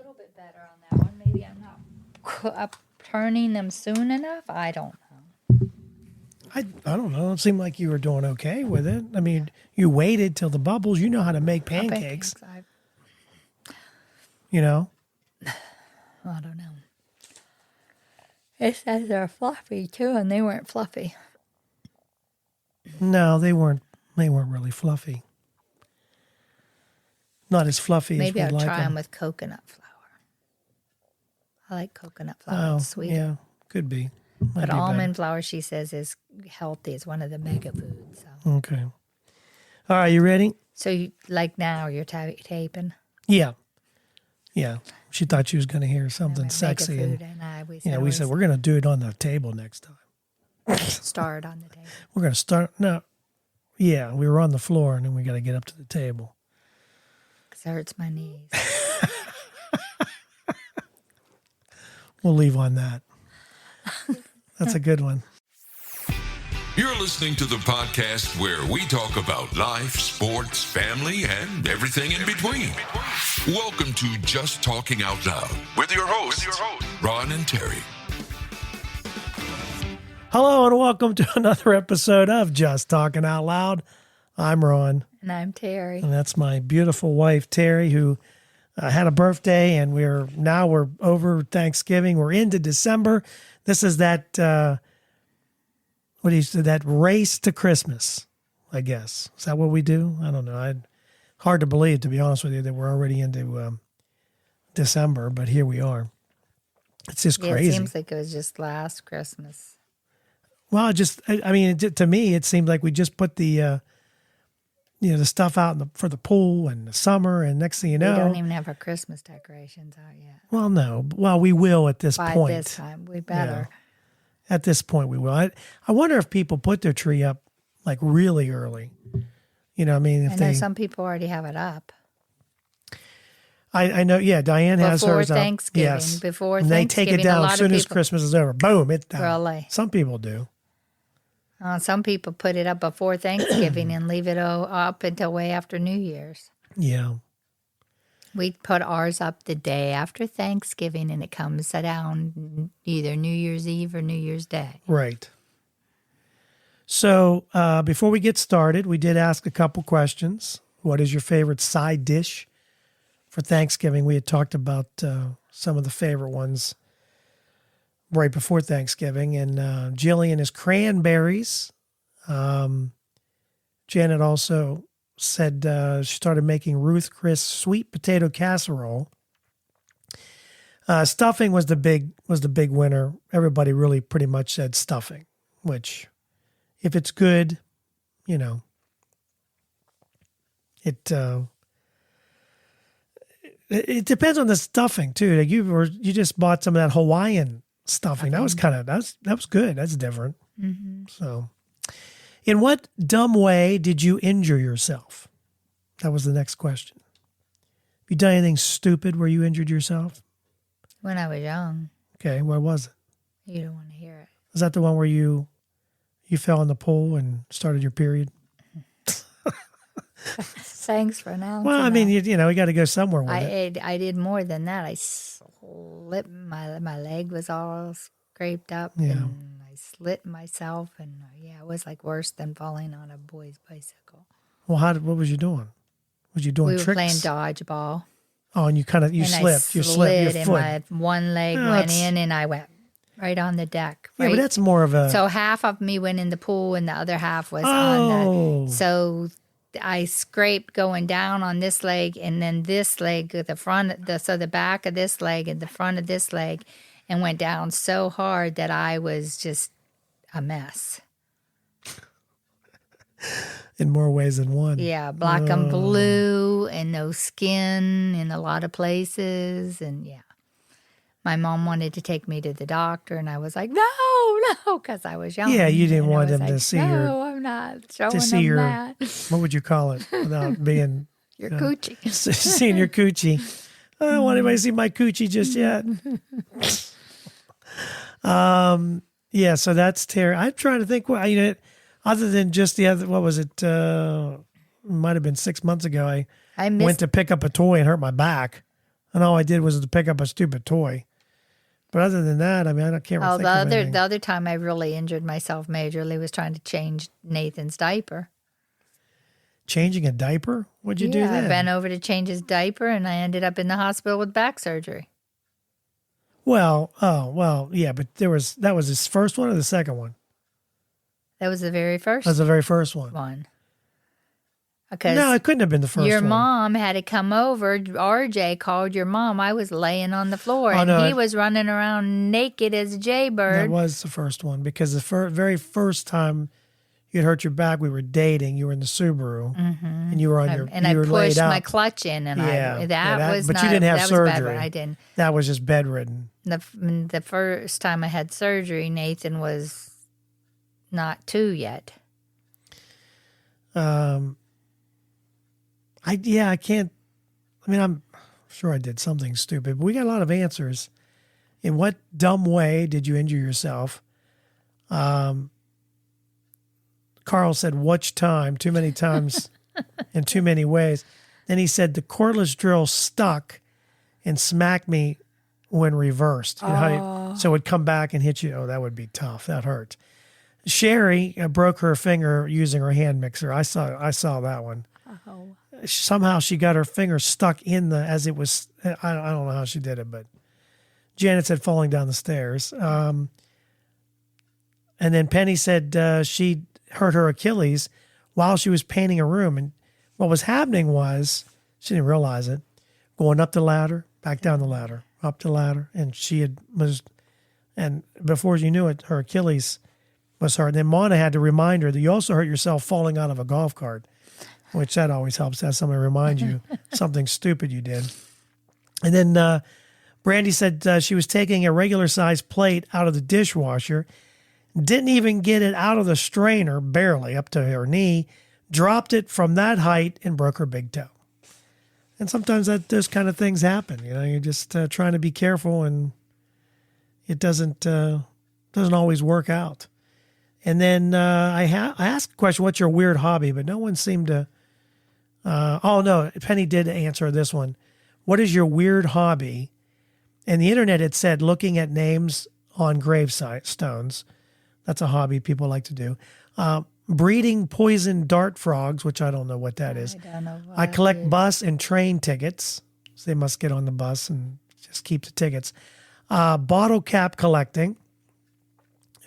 little bit better on that one. Maybe I'm not turning them soon enough. I don't know. I don't know. It seemed like you were doing okay with it. I mean, you waited till the bubbles. You know how to make pancakes. You know? I don't know. It says they're fluffy too, and they weren't fluffy. No, they weren't. They weren't really fluffy. Not as fluffy Maybe as we I'll like try them them. with coconut flour. I like coconut flour. Oh, It's sweet. yeah, could be. Might But be almond flour, she says, is healthy. It's one of the mega foods. So, okay. All right, you ready? so you, like now, you're taping. Yeah. Yeah. She thought she was going to hear something Mega sexy. food, And, we we said, we're going to do it on the table next time. start on the table. We're going to start. No. Yeah, we were on the floor, and then we got to get up to the table. Because it hurts my knees. We'll leave on that. That's a good one. You're listening to the podcast where we talk about life, sports, family, and everything in between. Welcome to Just Talking Out Loud with your hosts, Ron and Terry. Hello, and welcome to another episode of Just Talking Out Loud. I'm Ron. And I'm Terry. And that's my beautiful wife, Terry, who had a birthday, and we're over Thanksgiving. We're into December. This is that, that race to Christmas, I guess. Is that what we do? I don't know. Hard to believe, to be honest with you, that we're already into December, but here we are. It's just crazy. It seems like it was just last Christmas. Well, to me, it seemed like we just put the stuff out for the pool and the summer, and next thing you know, We don't even have our Christmas decorations out yet. well, no, well, we will at this By point. this time, we better. Yeah. At this point, we will. I wonder if people put their tree up like really early. You know, I mean, if I know some people already have it up. I know, yeah, Diane has Before hers Thanksgiving. up. Yes. Before and they Thanksgiving. take it down a lot as soon of as people, Christmas is over. Boom, it's down. Really? Some people do. Some people put it up before Thanksgiving and leave it up until way after New Year's. Yeah. We put ours up the day after Thanksgiving, and it comes down either New Year's Eve or New Year's Day. Right. So before we get started, we did ask a couple questions. What is your favorite side dish for Thanksgiving? We had talked about some of the favorite ones right before Thanksgiving. And Jillian is cranberries. Janet also said she started making Ruth Chris sweet potato casserole. Stuffing was the big winner. Everybody really pretty much said stuffing, which if it's good, you know, it depends on the stuffing too. Like you just bought some of that Hawaiian stuffing. That was that was good. That's different. Mm-hmm. So, in what dumb way did you injure yourself? That was the next question. Have you done anything stupid where you injured yourself? When I was young. Okay, where was it? You don't want to hear it. Was that the one where you fell in the pool and started your period? Thanks for announcing. Well, I mean, you know, we got to go somewhere with it. I did more than that. I slipped, my leg was all scraped up, Yeah. and I slit myself, and it was like worse than falling on a boy's bicycle. Well, what was you doing? Was you doing We were tricks? playing dodgeball. Oh, and you And slipped. You I slipped your slid, foot. and my one leg Oh, went that's- in, and I went right on the deck. Yeah, Right? but that's more of a. So half of me went in the pool, and the other half was Oh. on the. So I scraped going down on this leg, and then this leg, the back of this leg and the front of this leg, and went down so hard that I was just a mess. in more ways than one. Yeah, black and blue, and no skin in a lot of places, and yeah. My mom wanted to take me to the doctor, and I was like, no, because I was young. Yeah, you didn't And I want was him to like, see no, your. I'm not showing To see them your. that. What would you call it without being Your coochie. seeing your coochie? I don't want anybody to see my coochie just yet. Yeah, so that's Terry. I'm trying to think. Well, other than just the other, what was it? Might have been 6 months ago. I I missed. went to pick up a toy and hurt my back. And all I did was to pick up a stupid toy. But other than that, I mean, I can't think of anything. The other time I really injured myself majorly was trying to change Nathan's diaper. Changing a diaper? What'd you do then? I bent over to change his diaper, and I ended up in the hospital with back surgery. Well, yeah, but that was his first one or the second one? That was the very first That was the very first one. No, it couldn't have been the first one. Your mom had to come over. RJ called your mom. I was laying on the floor, he was running around naked as a jaybird. That was the first one because the very first time you'd hurt your back, we were dating. You were in the Subaru, and you were on your and I pushed my clutch in, and that was. But you didn't have surgery. I didn't. That was just bedridden. The first time I had surgery, Nathan was not 2 yet. I can't. I mean, I'm sure I did something stupid, but we got a lot of answers. In what dumb way did you injure yourself? Carl said, "Which time?" Too many times, in too many ways. Then he said, "The cordless drill stuck and smacked me when reversed." You know so it would come back and hit you. Oh, that would be tough. That hurt. Sherry broke her finger using her hand mixer. I saw that one. Oh. Somehow she got her finger stuck in as it was. I don't know how she did it, but Janet said falling down the stairs. And then Penny said she hurt her Achilles while she was painting a room. And what was happening was, she didn't realize it, going up the ladder, back down the ladder, up the ladder. And and before you knew it, her Achilles was hurt. And then Mona had to remind her that you also hurt yourself falling out of a golf cart, which that always helps to have somebody remind you something stupid you did. And then Brandy said she was taking a regular size plate out of the dishwasher, didn't even get it out of the strainer, barely up to her knee, dropped it from that height and broke her big toe. And sometimes those kind of things happen. You know, you're just trying to be careful, and it doesn't always work out. And then I asked a question, what's your weird hobby? But no one seemed to. Oh, no, Penny did answer this one. What is your weird hobby? And the internet had said looking at names on gravestones. That's a hobby people like to do. Breeding poison dart frogs, which I don't know what that is. I don't know. I collect bus and train tickets. So they must get on the bus and just keep the tickets. Bottle cap collecting.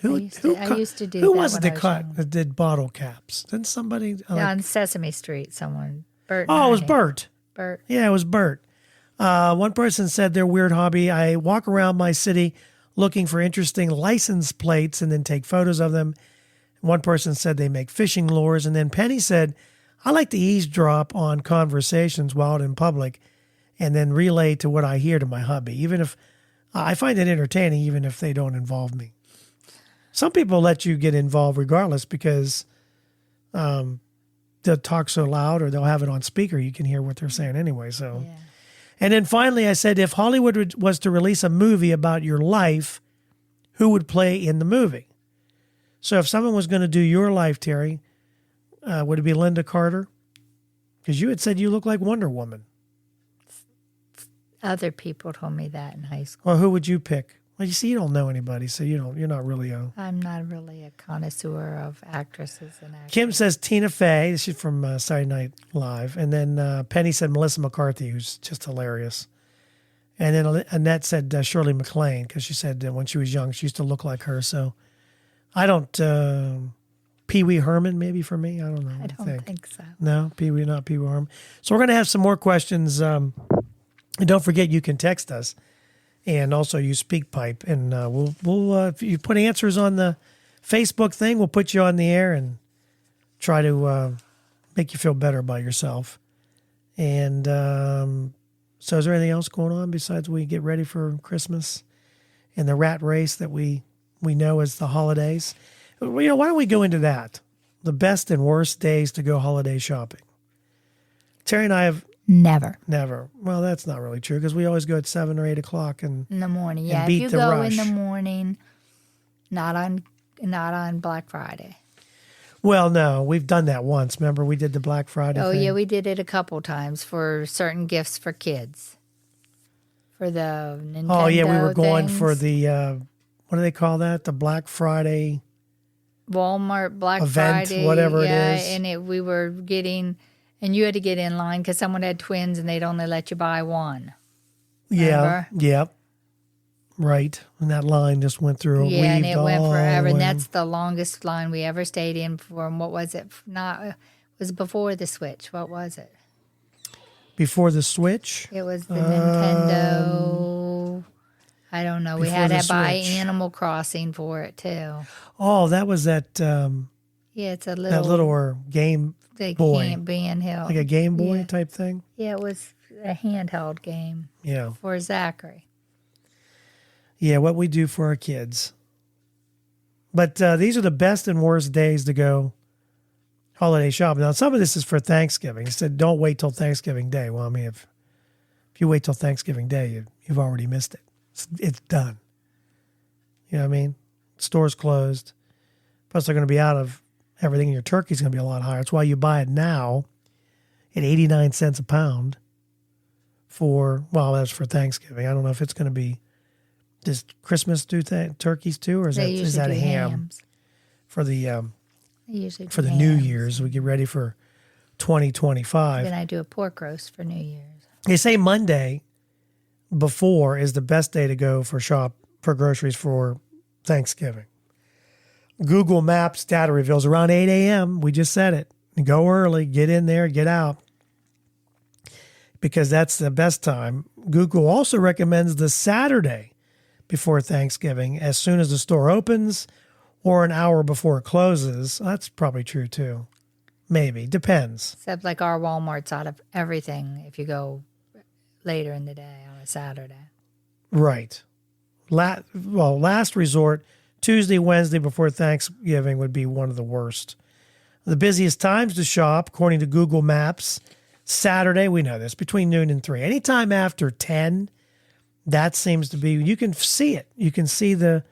I used to do that. Who was it that did bottle caps? Didn't somebody? On Sesame Street, someone. Bert. Oh, it was Bert. Bert. Yeah, it was Bert. One person said their weird hobby, I walk around my city looking for interesting license plates and then take photos of them. One person said they make fishing lures. And then Penny said, I like to eavesdrop on conversations while out in public and then relay to what I hear to my hubby, even if I find it entertaining, even if they don't involve me. Some people let you get involved regardless because they'll talk so loud or they'll have it on speaker. You can hear what they're saying anyway. So, yeah. And then finally I said, if Hollywood was to release a movie about your life, who would play in the movie? So if someone was going to do your life, Terry, would it be Linda Carter? Because you had said you look like Wonder Woman. Other people told me that in high school. Well, who would you pick? Well, you see, you don't know anybody, so you're not really I'm not really a connoisseur of actresses and actors. Kim says Tina Fey. She's from Saturday Night Live. And then Penny said Melissa McCarthy, who's just hilarious. And then Annette said Shirley MacLaine, because she said when she was young, she used to look like her. So I don't... Pee Wee Herman, maybe for me? I don't know. I don't think so. No, not Pee Wee Herman. So we're going to have some more questions. And don't forget, you can text us. And also use SpeakPipe, and we'll if you put answers on the Facebook thing, we'll put you on the air and try to make you feel better about yourself. And so, is there anything else going on besides we get ready for Christmas and the rat race that we know as the holidays? Why don't we go into that? The best and worst days to go holiday shopping. Terry and I have. Never. Well, that's not really true because we always go at 7 or 8 o'clock in the morning. Yeah, if you go in the morning, not on Black Friday. Well, no, we've done that once. Remember, we did the Black Friday thing? Yeah, we did it a couple times for certain gifts for kids. for the Nintendo. Oh yeah, we were going things. for the what do they call that? The Black Friday Walmart Black event, Friday, whatever it yeah, is. and we were getting, and you had to get in line because someone had twins and they'd only let you buy one. Yeah, Remember? yep, right. And that line just went through. Yeah, and weaved it went all forever, the and way. that's the longest line we ever stayed in for. And what was it? It was before the Switch. What was it? Before the Switch. It was the Nintendo. I don't know. We before had the to buy Switch. Animal Crossing for it too. Oh, that was that Yeah, it's a that little little or Game they Boy, can't be handheld. like a Game Boy Yeah. type thing. Yeah, it was a handheld game Yeah, for Zachary. yeah. What we do for our kids. But these are the best and worst days to go holiday shopping. Now, some of this is for Thanksgiving. It said don't wait till Thanksgiving Day. Well, I mean, if you wait till Thanksgiving Day, you've already missed it. It's done. You know what I mean? Store's closed. Plus, they're going to be out of everything, and your turkey's going to be a lot higher. That's why you buy it now at 89 cents a pound for, well, that's for Thanksgiving. I don't know if it's going to be, does Christmas do turkeys too, or is They that usually a do ham hams. for the They usually for do the New hams. Year's? We get ready for 2025. Then I do a pork roast for New Year's. They say Monday before is the best day to go for groceries for Thanksgiving. Google Maps data reveals around 8 a.m. We just said it. Go early, get in there, get out, because that's the best time. Google also recommends the Saturday before Thanksgiving, as soon as the store opens or an hour before it closes. That's probably true too. Maybe. Depends. Except like our Walmart's out of everything if you go later in the day on a Saturday. Right. Last resort, Tuesday, Wednesday before Thanksgiving would be one of the worst. The busiest times to shop, according to Google Maps, Saturday, we know this, between noon and 3. Anytime after 10, that seems to be, you can see it. You can see the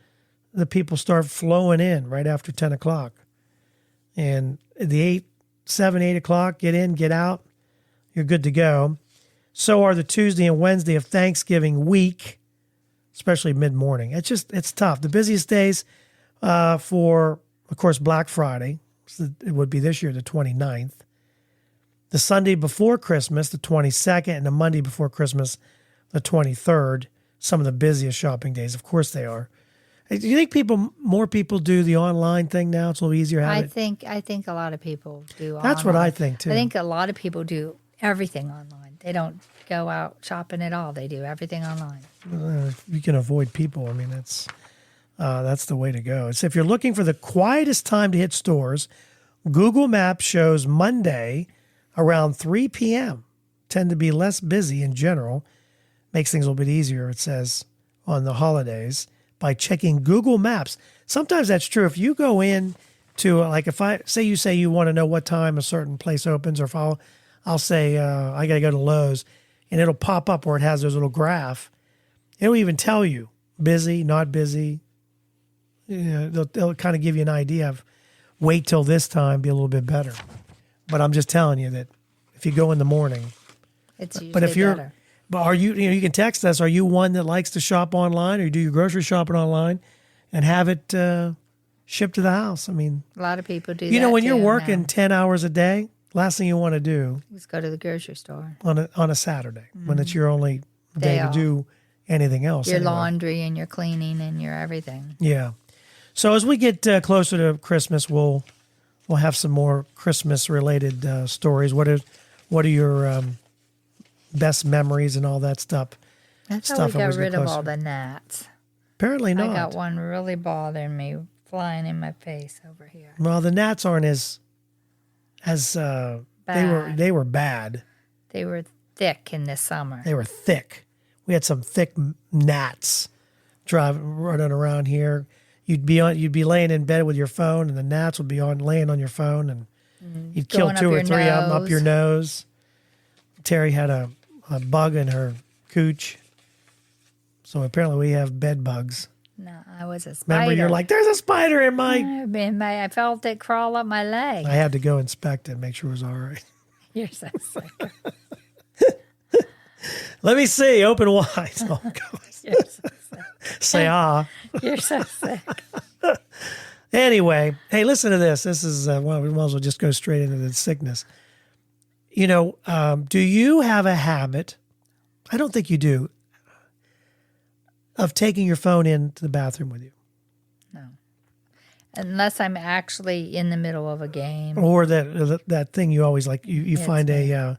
people start flowing in right after 10 o'clock. And the 7, 8 o'clock, get in, get out, you're good to go. So are the Tuesday and Wednesday of Thanksgiving week, especially mid-morning. It's tough. The busiest days for, of course, Black Friday, it would be this year the 29th. The Sunday before Christmas, the 22nd, and the Monday before Christmas, the 23rd. Some of the busiest shopping days. Of course they are. Do you think more people do the online thing now? It's a little easier. I think a lot of people do. That's what online. I think too. I think a lot of people do everything online. They don't go out shopping at all. They do everything online. If you can avoid people, I mean, that's the way to go. It's if you're looking for the quietest time to hit stores, Google Maps shows Monday around 3 p.m. tend to be less busy in general. Makes things a little bit easier, it says, on the holidays by checking Google Maps. Sometimes that's true. If you go in to, like, if I say you want to know what time a certain place opens, or if I'll say I got to go to Lowe's, and it'll pop up where it has those little graph. It'll even tell you busy, not busy. You know, they'll kind of give you an idea of wait till this time, be a little bit better. But I'm just telling you that if you go in the morning, It's usually but if you're, better. but are you, you can text us. Are you one that likes to shop online, or you do your grocery shopping online and have it shipped to the house? I mean, A lot of people do. you know, that when you're too working now. 10 hours a day, last thing you want to do Just go to the grocery store. on a Saturday when it's your only day to off. do anything else. Your anyway. laundry and your cleaning and your everything. Yeah. So as we get closer to Christmas, we'll have some more Christmas related stories. What are your best memories and all that stuff? That's how Stuff we got always get rid of closer. all the gnats. Apparently not. I got one really bothering me, flying in my face over here. Well, the gnats aren't as Bad. they were bad. They were thick in the summer. They were thick. We had some thick gnats running around here. You'd be laying in bed with your phone, and the gnats would be laying on your phone, and you'd kill Going up 2 or your 3 of them up nose. your nose. Terry had a bug in her cooch, so apparently we have bed bugs. No, I was a spider. Remember, you're like, there's a spider in my. I felt it crawl up my leg. I had to go inspect it, make sure it was all right. You're so sick. Let me see. Open wide. Oh, God. You're so sick. Say ah. You're so sick. Anyway, hey, listen to this. This is, well, we might as well just go straight into the sickness. You know, do you have a habit, I don't think you do, of taking your phone into the bathroom with you? No. Unless I'm actually in the middle of a game. Or that thing you always like, you find an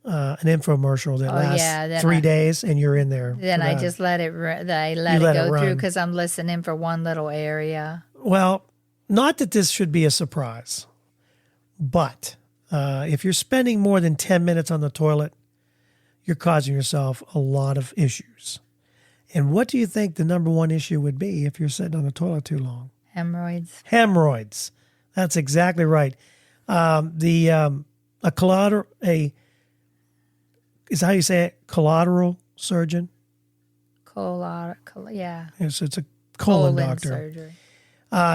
infomercial that lasts 3 days and you're in there. Then I just let it go through because I'm listening for one little area. Well, not that this should be a surprise, but if you're spending more than 10 minutes on the toilet, you're causing yourself a lot of issues. And what do you think the number one issue would be if you're sitting on the toilet too long? Hemorrhoids. Hemorrhoids. That's exactly right. Is how you say it, collateral surgeon? Yeah. It's a colon doctor. Surgery.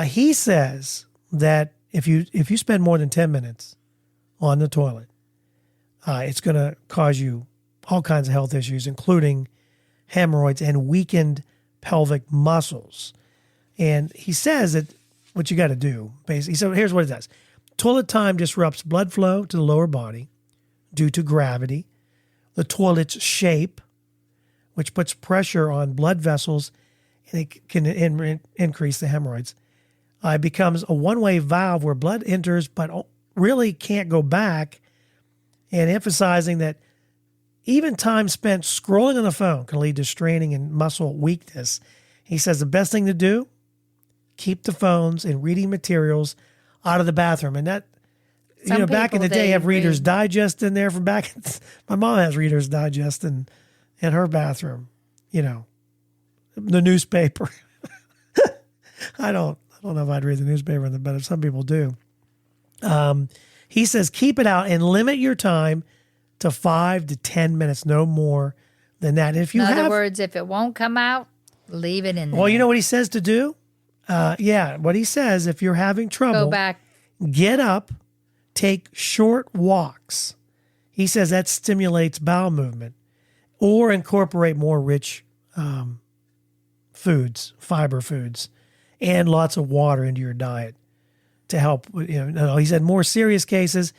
He says that if you spend more than 10 minutes on the toilet, it's going to cause you all kinds of health issues, including hemorrhoids and weakened pelvic muscles. And he says that what you got to do, basically, so here's what it does. Toilet time disrupts blood flow to the lower body due to gravity, the toilet's shape, which puts pressure on blood vessels, and it can increase the hemorrhoids. It becomes a one-way valve where blood enters but really can't go back, and emphasizing that even time spent scrolling on the phone can lead to straining and muscle weakness. He says the best thing to do, keep the phones and reading materials out of the bathroom. And that, back in the day, have Reader's Digest in there from back. My mom has Reader's Digest in her bathroom, the newspaper. I don't know if I'd read the newspaper, but some people do. He says, keep it out and limit your time to 5 to 10 minutes, no more than that. And in other words, if it won't come out, leave it in there. Well, you know what he says to do? What he says, if you're having trouble, go back, get up, take short walks. He says that stimulates bowel movement, or incorporate more rich foods, fiber foods, and lots of water into your diet to help. He said more serious cases,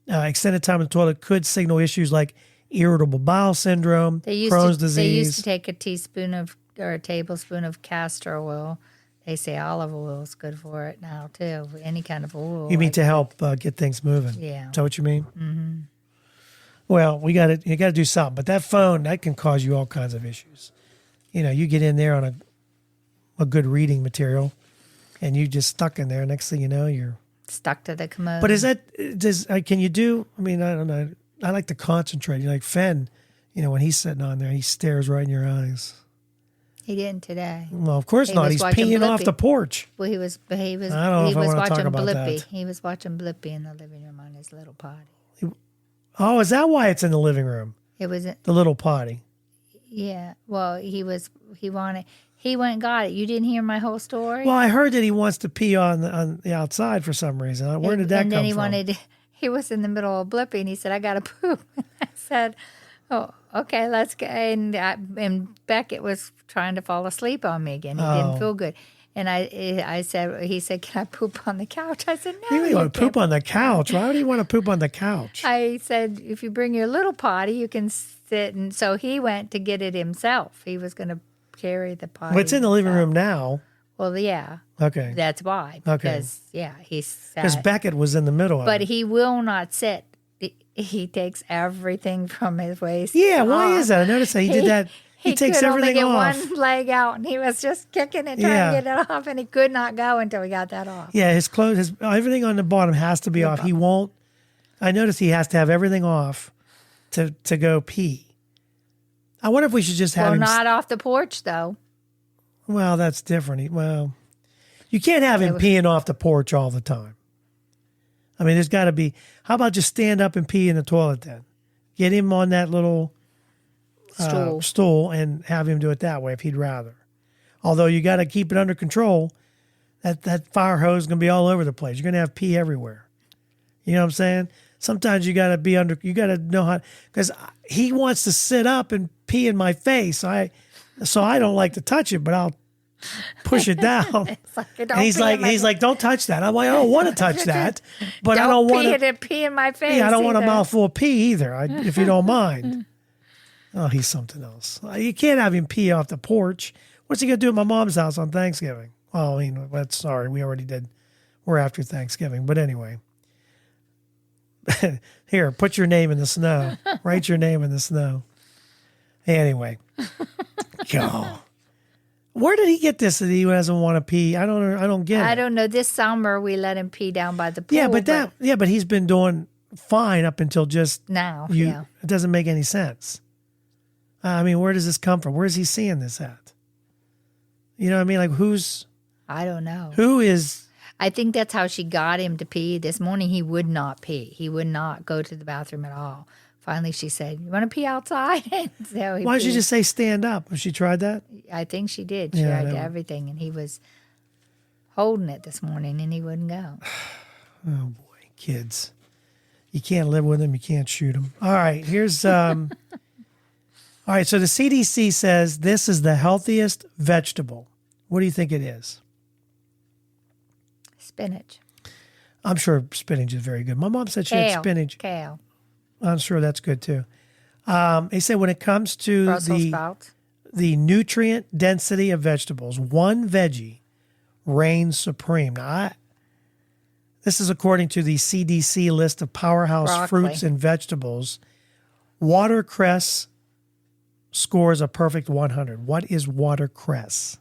extended time in the toilet could signal issues like irritable bowel syndrome, Crohn's disease. They used to take a tablespoon of castor oil. They say olive oil is good for it now too. Any kind of oil. You mean to help get things moving? Yeah. Is that what you mean? Mm-hmm. Well, you got to do something. But that phone, that can cause you all kinds of issues. You get in there on a good reading material, and you just stuck in there. Next thing you know, you're stuck to the commode. But can you do? I mean, I don't know. I like to concentrate. Like Fenn, when he's sitting on there, he stares right in your eyes. He didn't today. Well, of course not. He's peeing off the porch. Well, he was I don't know if I want to talk about Blippi. that. He was watching Blippi in the living room on his little potty. Oh, is that why it's in the living room? It was the little potty. Yeah. Well, he went and got it. You didn't hear my whole story? Well, I heard that he wants to pee on the outside for some reason. Where did that come from? He was in the middle of Blippi, and he said, I got to poop. I said, oh, okay, let's go. And Beckett was trying to fall asleep on me again. He didn't feel good. And he said, can I poop on the couch? I said, no. You really want to poop on the couch? Why would he want to poop on the couch? I said, if you bring your little potty, you can sit. And so he went to get it himself. He was going to carry the potty. But it's in the living room now. Well, yeah. Okay. That's why. Because, he sat. Because Beckett was in the middle of it. But he will not sit. He takes everything from his waist. Yeah, why is that? I noticed that he did that. He takes everything off. He could only get one leg out, and he was just kicking it, trying to get it off, and he could not go until he got that off. Yeah, his clothes, everything on the bottom has to be off. He won't. I noticed he has to have everything off to go pee. I wonder if we should just have him. Not off the porch, though. Well, that's different. You can't have him peeing off the porch all the time. I mean, there's got to be. How about just stand up and pee in the toilet then? Get him on that little stool and have him do it that way if he'd rather. Although you got to keep it under control. That fire hose is going to be all over the place. You're going to have pee everywhere. You know what I'm saying? Sometimes you got to be you got to know how, because he wants to sit up and pee in my face. So I don't like to touch it, but I'll push it down. It's like, And he's like, don't touch that. I'm like, I don't want to touch that, but I don't don't want to pee in my face. Yeah, I don't want a either. mouthful of pee either, if you don't mind. Oh, he's something else. You can't have him pee off the porch. What's he going to do at my mom's house on Thanksgiving? Well, I mean, sorry, we already did. We're after Thanksgiving. But anyway. Here, put your name in the snow. Write your name in the snow. Anyway. Go. Where did he get this that he doesn't want to pee? I don't get it. I don't know. This summer we let him pee down by the pool. Yeah, but he's been doing fine up until just now. It doesn't make any sense. I mean, where does this come from? Where is he seeing this at? You know what I mean? Like I don't know. Who is? I think that's how she got him to pee. This morning he would not pee. He would not go to the bathroom at all. Finally, she said, "You want to pee outside?" So why don't you just say stand up? Has she tried that? I think she did. She tried everything, and he was holding it this morning, and he wouldn't go. Oh boy, kids! You can't live with them. You can't shoot them. All right, here's. All right, so the CDC says this is the healthiest vegetable. What do you think it is? Spinach. I'm sure spinach is very good. My mom said she had spinach. Kale. I'm sure that's good too. They said when it comes to Brussels sprouts. The nutrient density of vegetables, one veggie reigns supreme. Now, this is according to the CDC list of powerhouse fruits and vegetables. Watercress scores a perfect 100. What is watercress?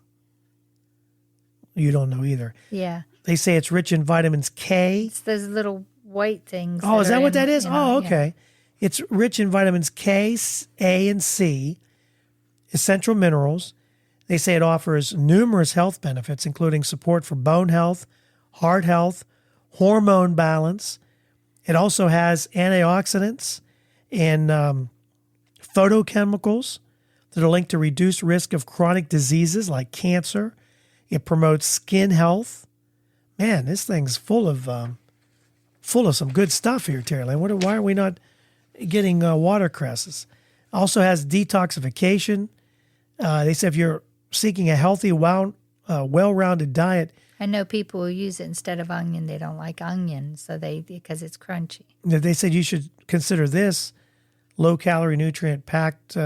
You don't know either. Yeah. They say it's rich in vitamins K. It's those little white things. Oh, is that what that is? Oh, okay. Yeah. It's rich in vitamins K, A, and C, essential minerals. They say it offers numerous health benefits, including support for bone health, heart health, hormone balance. It also has antioxidants and phytochemicals that are linked to reduced risk of chronic diseases like cancer. It promotes skin health. Man, this thing's full of some good stuff here, Terry Lynn. Why are we not getting watercresses? Also has detoxification. They say if you're seeking a healthy, well-rounded diet. I know people who use it instead of onion. They don't like onion, because it's crunchy. They said you should consider this low-calorie, nutrient-packed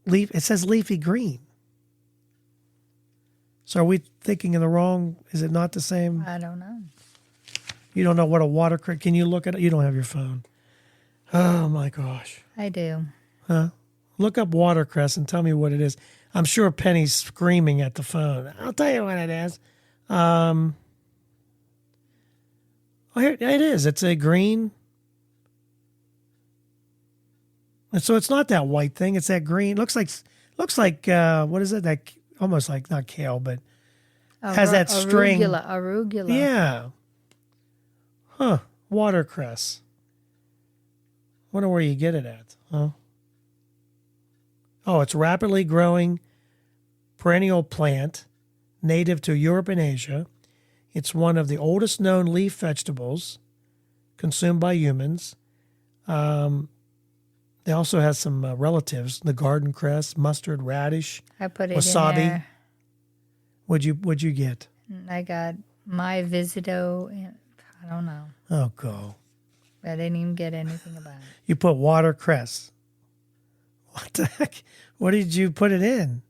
leaf. It says leafy green. So are we thinking in the wrong? Is it not the same? I don't know. You don't know what a watercress. Can you look at it? You don't have your phone. Oh my gosh. I do. Huh? Look up watercress and tell me what it is. I'm sure Penny's screaming at the phone. I'll tell you what it is. Oh, here it is. It's a green. And so it's not that white thing. It's that green. Looks like what is it? That almost like not kale, but has that string. Arugula. Yeah. Huh. Watercress. Wonder where you get it at, huh? Oh, it's rapidly growing perennial plant native to Europe and Asia. It's one of the oldest known leaf vegetables consumed by humans. They also have some relatives, the garden cress, mustard, radish, I put it wasabi. in there. What'd you get? I got my Visito. I don't know. Oh, go. I didn't even get anything about it. You put watercress. What the heck? What did you put it in?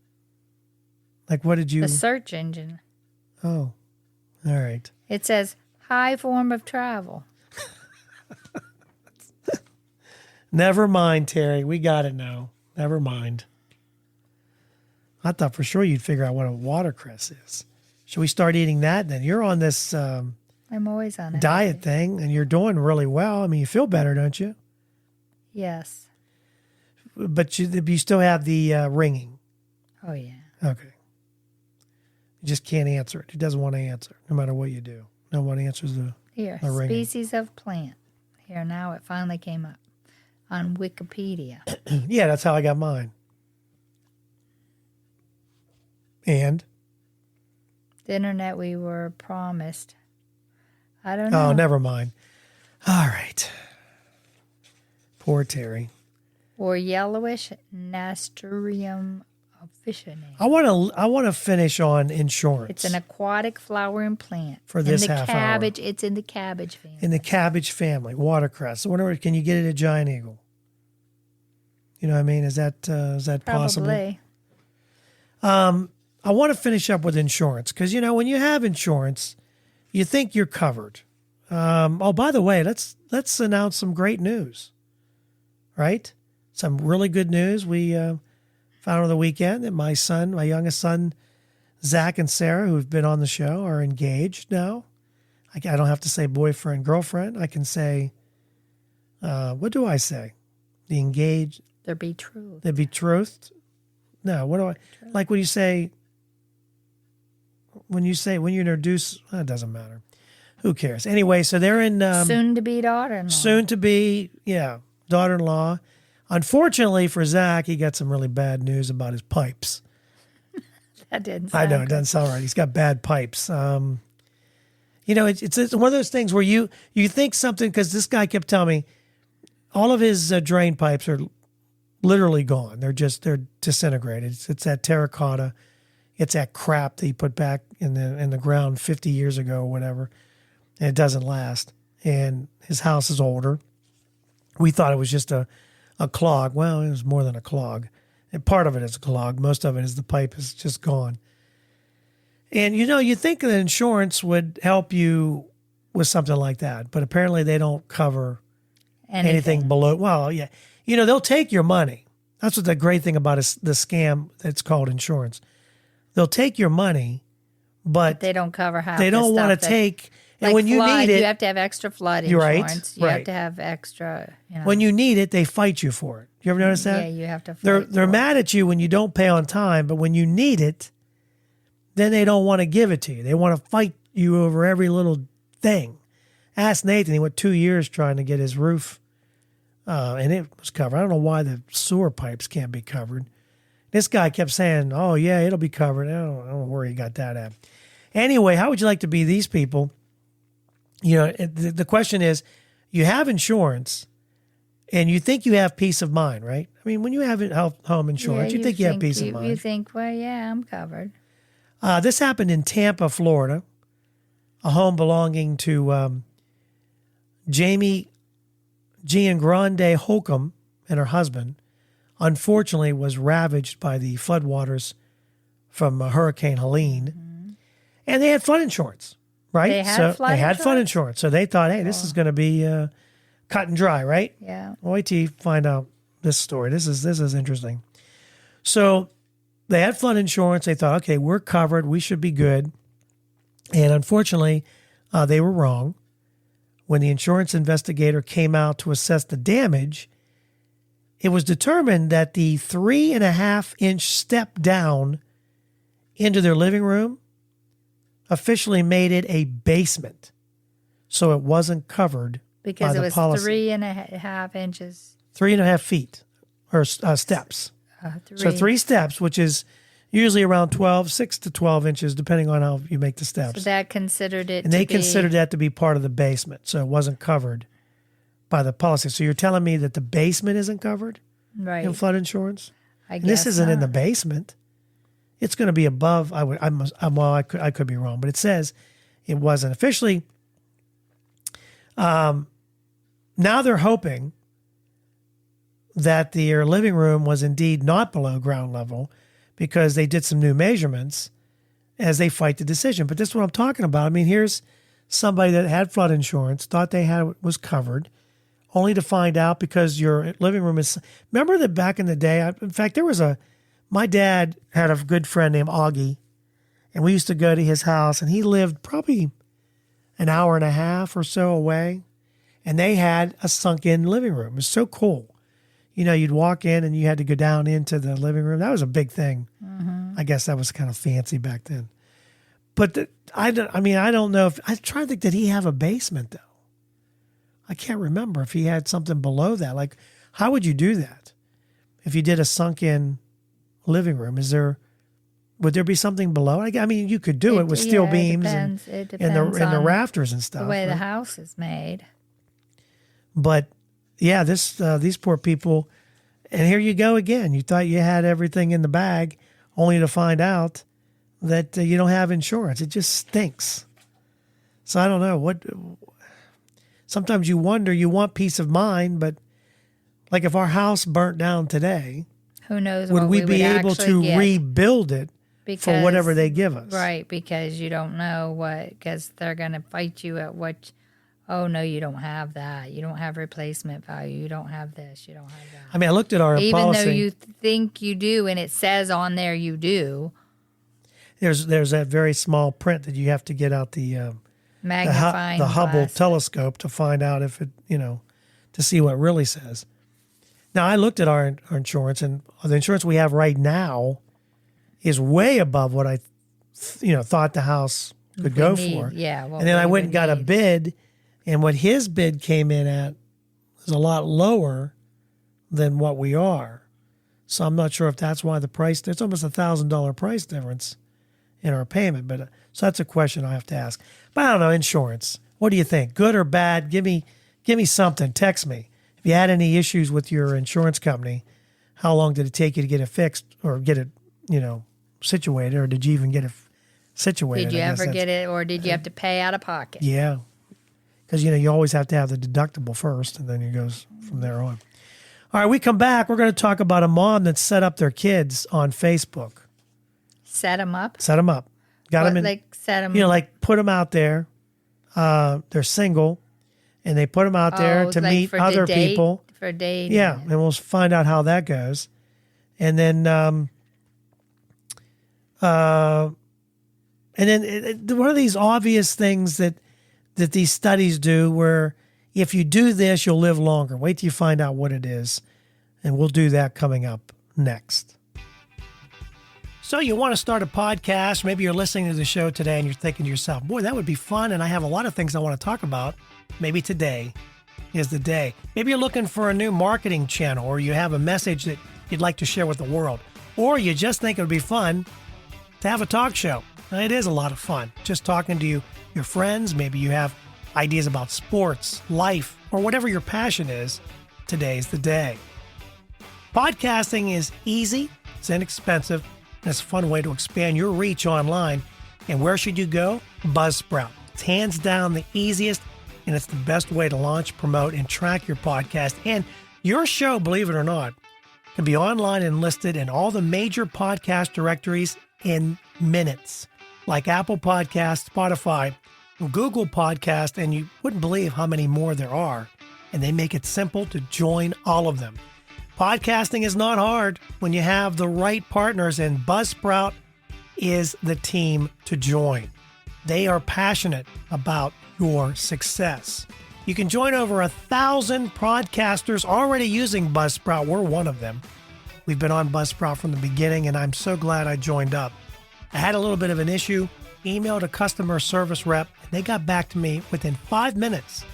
Like, what did you? The search engine. Oh, all right. It says high form of travel. Never mind, Terry. We got it now. Never mind. I thought for sure you'd figure out what a watercress is. Should we start eating that then? You're on this I'm always on a diet thing, and you're doing really well. I mean, you feel better, don't you? Yes. But you still have the ringing. Oh, yeah. Okay. You just can't answer it. It doesn't want to answer, no matter what you do. No one answers the ringing. Species of plant. Here, now it finally came up on Wikipedia. Yeah, that's how I got mine. And? The internet we were promised. I don't know. Oh, never mind. All right. Poor Terry. Or yellowish nasturtium officinae. I want to finish on insurance. It's an aquatic flowering plant. For this in the half cabbage, hour. It's in the cabbage family. In the cabbage family, watercress. I wonder, can you get it at Giant Eagle? You know what I mean? Is that possible? Probably. I want to finish up with insurance because, when you have insurance, you think you're covered. By the way, let's announce some great news, right? Some really good news. We found over the weekend that my youngest son, Zach and Sarah, who've been on the show, are engaged now. I don't have to say boyfriend, girlfriend. I can say, what do I say? The engaged. They're betrothed. They're betrothed. No, what do I like? When you say, when you introduce, it doesn't matter. Who cares? Anyway, so they're in soon to be daughter-in-law. Soon to be, daughter-in-law. Unfortunately for Zach, he got some really bad news about his pipes. That didn't. I know good. it doesn't sound right. He's got bad pipes. It's one of those things where you think something, because this guy kept telling me all of his drain pipes are literally gone. They're disintegrated. It's that terracotta. It's that crap that he put back in the ground 50 years ago or whatever, and it doesn't last. And his house is older. We thought it was just a clog. Well, it was more than a clog. And part of it is a clog. Most of it is the pipe is just gone. And, you think that insurance would help you with something like that, but apparently they don't cover anything below. Well, yeah. They'll take your money. That's what the great thing about the scam that's called insurance. They'll take your money, but they don't cover half. They don't want to take. And like when you flood, need it, you have to have extra flood insurance. You have to have extra. When you need it, they fight you for it. You ever notice that? Yeah, you have to. Fight they're mad at you when you don't pay on time, but when you need it, then they don't want to give it to you. They want to fight you over every little thing. Ask Nathan. He went 2 years trying to get his roof, and it was covered. I don't know why the sewer pipes can't be covered. This guy kept saying, "Oh yeah, it'll be covered." I don't know where he got that at. Anyway, how would you like to be these people? The question is, you have insurance, and you think you have peace of mind, right? I mean, when you have home insurance, you think you have peace of mind. You think, well, yeah, I'm covered. This happened in Tampa, Florida, a home belonging to Jamie Giangrande Holcomb and her husband. Unfortunately, was ravaged by the floodwaters from Hurricane Helene, and they had flood insurance. Right? They had flood insurance. So they thought, hey, this is going to be cut and dry, right? Yeah. Wait till you find out this story. This is interesting. So they had flood insurance. They thought, okay, we're covered. We should be good. And unfortunately, they were wrong. When the insurance investigator came out to assess the damage, it was determined that the 3.5-inch step down into their living room officially made it a basement, so it wasn't covered because by the policy. 3.5 inches, 3.5 feet, or steps. So 3 steps, which is usually around 6 to 12 inches, depending on how you make the steps. So that considered it, and they considered that to be part of the basement, so it wasn't covered by the policy. So you're telling me that the basement isn't covered, right, in flood insurance? I guess this isn't not. in the basement. It's going to be above. I could be wrong, but it says it wasn't officially. Now they're hoping that their living room was indeed not below ground level, because they did some new measurements as they fight the decision. But this is what I'm talking about. I mean, here's somebody that had flood insurance, thought they was covered, only to find out because your living room is. Remember that back in the day. In fact, my dad had a good friend named Augie, and we used to go to his house, and he lived probably an hour and a half or so away, and they had a sunk-in living room. It was so cool. You'd walk in, and you had to go down into the living room. That was a big thing. Mm-hmm. I guess that was kind of fancy back then. But I don't know if I'm trying to think. Did he have a basement though? I can't remember if he had something below that. Like, how would you do that if you did a sunk-in living room? Would there be something below? I mean, you could do it with steel beams and the rafters and stuff. The way the house is made. But yeah, these poor people, and here you go again. You thought you had everything in the bag, only to find out that you don't have insurance. It just stinks. So I don't know what. Sometimes you wonder. You want peace of mind, but like if our house burnt down today, who knows? would what we be able to get. rebuild it for whatever they give us? Right, because you don't know what, because they're going to fight you at what. Oh, no, you don't have that. You don't have replacement value. You don't have this. You don't have that. I mean, I looked at our Even policy. though you think you do, and it says on there you do. There's that very small print that you have to get out the Magnifying the Hubble glass. telescope to find out if it, to see what it really says. Now, I looked at our insurance, and the insurance we have right now is way above what I, thought the house could go for. Yeah. And then I went and got a bid, and what his bid came in at is a lot lower than what we are. So I'm not sure if that's why the price, there's almost $1,000 price difference in our payment. But so that's a question I have to ask. But I don't know, insurance. What do you think? Good or bad? Give me something. Text me. If you had any issues with your insurance company, how long did it take you to get it fixed or get it, situated, or did you even get it situated? Did you ever get it, or did you have to pay out of pocket? Yeah. Because, you always have to have the deductible first, and then it goes from there on. All right, we come back. We're going to talk about a mom that set up their kids on Facebook. Set them up? Set them up. Got them in, like set them like put them out there. They're single, and they put them out there to meet other people. For dating. Yeah, and we'll find out how that goes. And then, one of these obvious things that these studies do, where if you do this, you'll live longer. Wait till you find out what it is, and we'll do that coming up next. So you want to start a podcast. Maybe you're listening to the show today and you're thinking to yourself, boy, that would be fun, and I have a lot of things I want to talk about. Maybe today is the day. Maybe you're looking for a new marketing channel, or you have a message that you'd like to share with the world, or you just think it would be fun to have a talk show. Now, it is a lot of fun just talking to your friends. Maybe you have ideas about sports, life, or whatever your passion is. Today's the day. Podcasting is easy, it's inexpensive, and it's a fun way to expand your reach online. And where should you go? Buzzsprout. It's hands down the easiest, and it's the best way to launch, promote, and track your podcast. And your show, believe it or not, can be online and listed in all the major podcast directories in minutes, like Apple Podcasts, Spotify, Google Podcast, and you wouldn't believe how many more there are. And they make it simple to join all of them. Podcasting is not hard when you have the right partners, and Buzzsprout is the team to join. They are passionate about your success. You can join over 1,000 podcasters already using Buzzsprout. We're one of them. We've been on Buzzsprout from the beginning, and I'm so glad I joined up. I had a little bit of an issue, emailed a customer service rep, and they got back to me within 5 minutes,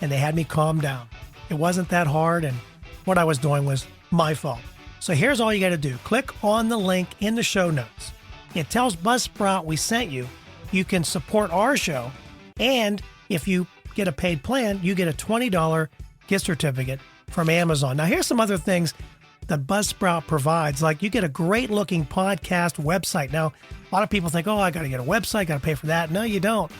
and they had me calm down. It wasn't that hard, and what I was doing was my fault. So here's all you got to do. Click on the link in the show notes. It tells Buzzsprout we sent you. You can support our show, and if you get a paid plan, you get a $20 gift certificate from Amazon. Now, here's some other things that Buzzsprout provides. Like, you get a great looking podcast website. Now, a lot of people think, oh, I got to get a website, got to pay for that. No, you don't.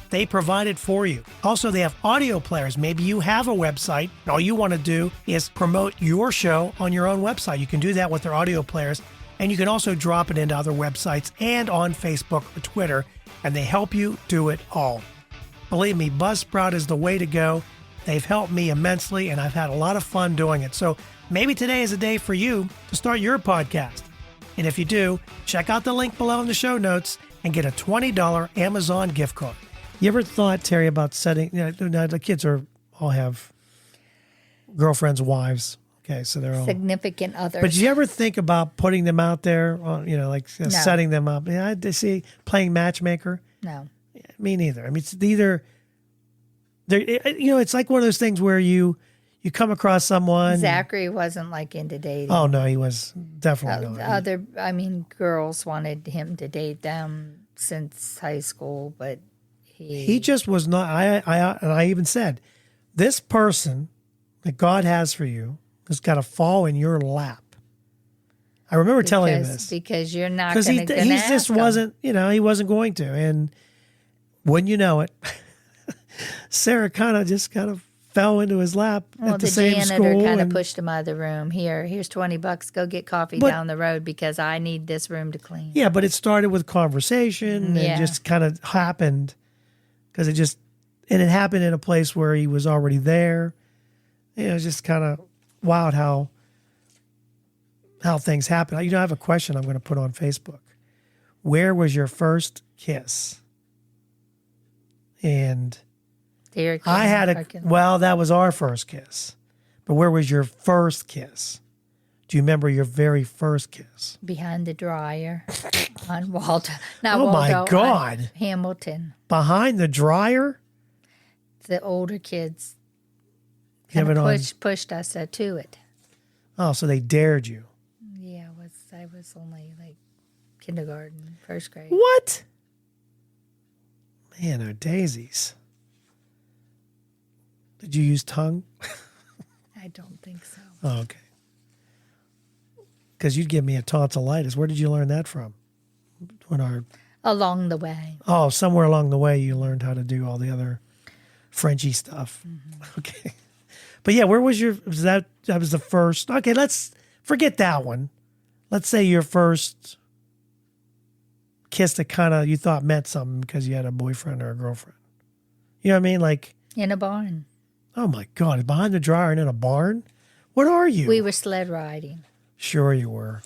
They provide it for you. Also, they have audio players. Maybe you have a website, and all you want to do is promote your show on your own website. You can do that with their audio players, and you can also drop it into other websites and on Facebook or Twitter, and they help you do it all. Believe me, Buzzsprout is the way to go. They've helped me immensely, and I've had a lot of fun doing it. So maybe today is a day for you to start your podcast. And if you do, check out the link below in the show notes and get a $20 Amazon gift card. You ever thought, Terry, about setting, the kids all have girlfriends, wives. Okay, so they're all significant others. But did you ever think about putting them out there, No. setting them up? I see playing matchmaker. No. Me neither. I mean, it's either, it's like one of those things where you come across someone. Zachary wasn't like into dating. Oh, no, he was definitely not. Girls wanted him to date them since high school, but he just was not. I even said, this person that God has for you has got to fall in your lap. I remember telling him this. Because you're not going to he just wasn't, he wasn't going to. And wouldn't you know it, Sarah kind of fell into his lap at the same school. The janitor kind of pushed him out of the room. Here's $20. Go get coffee down the road because I need this room to clean. Yeah, but it started with conversation and just kind of happened because it happened in a place where he was already there. It was just kind of wild how things happen. I have a question I'm going to put on Facebook. Where was your first kiss? And I had that was our first kiss. But where was your first kiss? Do you remember your very first kiss? Behind the dryer on Waldo. Not oh Waldo, my God. Hamilton. Behind the dryer? The older kids pushed us to it. Oh, so they dared you. Yeah, I was only like kindergarten, first grade. What? Man, they're daisies. Did you use tongue? I don't think so. Oh, okay. Because you'd give me a tonsillitis. Where did you learn that from? Along the way. Oh, somewhere along the way you learned how to do all the other Frenchy stuff. Mm-hmm. Okay. But yeah, where was that was the first. Okay, let's forget that one. Let's say your first kiss that kind of you thought meant something because you had a boyfriend or a girlfriend. You know what I mean? Like in a barn. Oh my God, behind the dryer and in a barn? What are you? We were sled riding. Sure you were.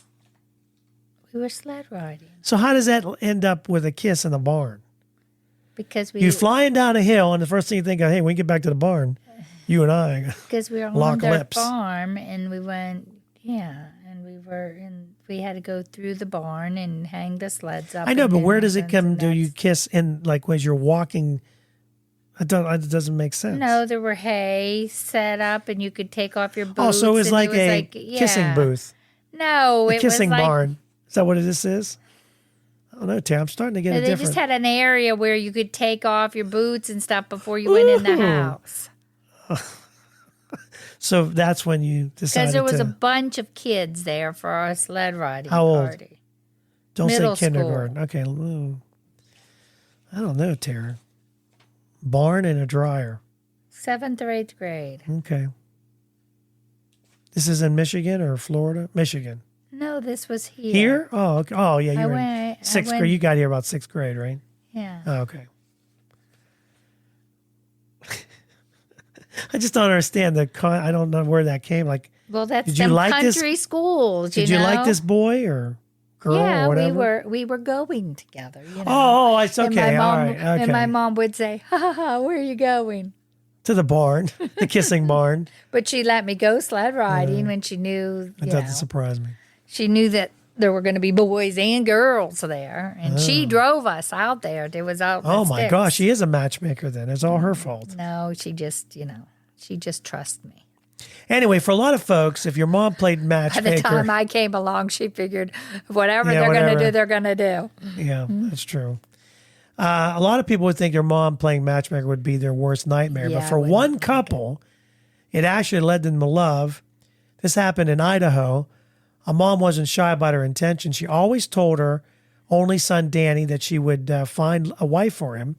We were sled riding. So how does that end up with a kiss in the barn? Because you're flying down a hill and the first thing you think of, hey, when we get back to the barn, you and I because we were on their farm and we went, and we had to go through the barn and hang the sleds up. I know, but where does it come? Do you kiss in like when you're walking? It doesn't make sense. No, there were hay set up and you could take off your boots. Oh, so it was like a kissing booth. No, it was kissing barn. Is that what this is? I don't know, Tam. I'm starting to get it different. They just had an area where you could take off your boots and stuff before you went in the house. So that's when you decided because there was a bunch of kids there for our sled riding How old? party. Don't Middle say kindergarten. School. Okay. I don't know, Tara. Barn and a dryer. 7th or 8th grade. Okay. This is in Michigan or Florida? Michigan. No, this was here. Here? Oh, okay. Oh, yeah. You were in 6th grade. You got here about 6th grade, right? Yeah. Oh, okay. I just don't understand I don't know where that came. Like, well, that's did you like country schools. Did you like this boy or girl or whatever? Yeah, we were going together. Oh, it's okay. And all right. Okay. And my mom would say, "Ha, where are you going?" To the barn, the kissing barn. But she let me go sled riding when she knew. That doesn't surprise me. She knew that there were going to be boys and girls there, and she drove us out there. There was out. Oh my gosh, she is a matchmaker. Then it's all her fault. No, she just trusts me. Anyway, for a lot of folks, if your mom played matchmaker, by the time I came along, she figured whatever they're going to do, they're going to do. Yeah, that's true. A lot of people would think their mom playing matchmaker would be their worst nightmare, but for one couple, it actually led them to love. This happened in Idaho. A mom wasn't shy about her intention. She always told her only son, Danny, that she would find a wife for him.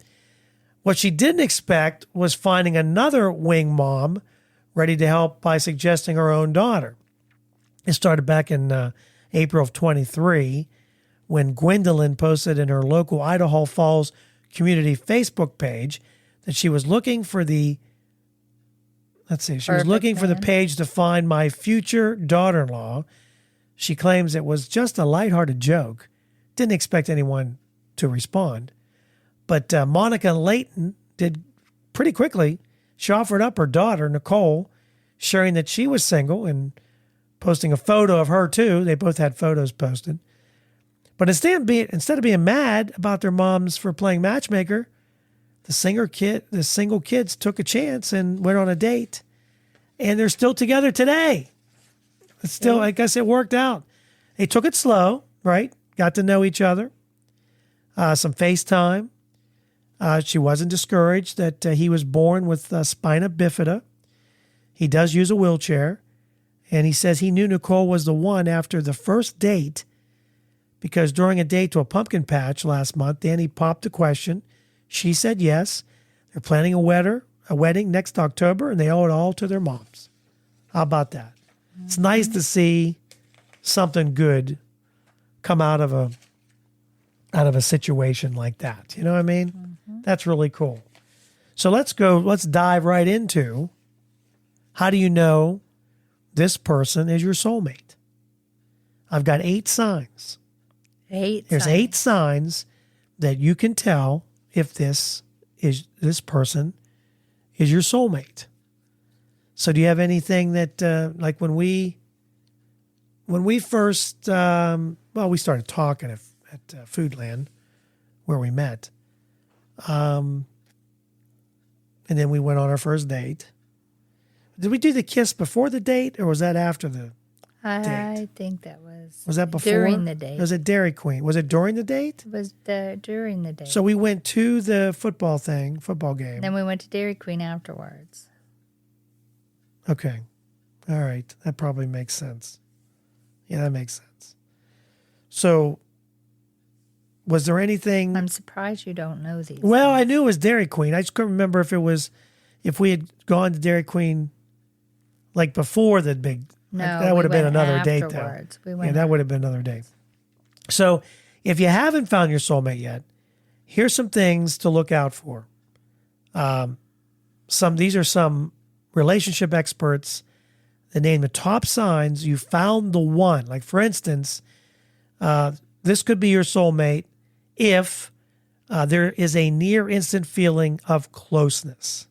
What she didn't expect was finding another wing mom ready to help by suggesting her own daughter. It started back in April of 23 when Gwendolyn posted in her local Idaho Falls community Facebook page that she was looking for the page to find my future daughter-in-law. She claims it was just a lighthearted joke. Didn't expect anyone to respond. But Monica Layton did pretty quickly. She offered up her daughter, Nicole, sharing that she was single and posting a photo of her too. They both had photos posted. But instead of being mad about their moms for playing matchmaker, the single kids took a chance and went on a date. And they're still together today. It's still, I guess it worked out. They took it slow, right? Got to know each other. Some FaceTime. She wasn't discouraged that he was born with spina bifida. He does use a wheelchair. And he says he knew Nicole was the one after the first date because during a date to a pumpkin patch last month, Danny popped the question. She said yes. They're planning a wedding next October, and they owe it all to their moms. How about that? Mm-hmm. It's nice to see something good come out of a situation like that. You know what I mean? Mm-hmm. That's really cool. So let's dive right into how do you know this person is your soulmate? I've got 8 signs. There's 8 signs that you can tell if this person is your soulmate. So do you have anything that, like when we first, we started talking at Foodland where we met. And then we went on our first date. Did we do the kiss before the date or was that after the date? I think that was. Was that before? During the date. Was it Dairy Queen? Was it during the date? It was during the date. So we went to the football game. Then we went to Dairy Queen afterwards. Okay. All right. That probably makes sense. Yeah, that makes sense. So was there anything? I'm surprised you don't know these. Well, I knew it was Dairy Queen. I just couldn't remember if we had gone to Dairy Queen like before the big. No, that would have been another date, though. That would have been another date. So if you haven't found your soulmate yet, here's some things to look out for. These are some relationship experts that name the top signs you found the one. Like, for instance, this could be your soulmate if there is a near instant feeling of closeness.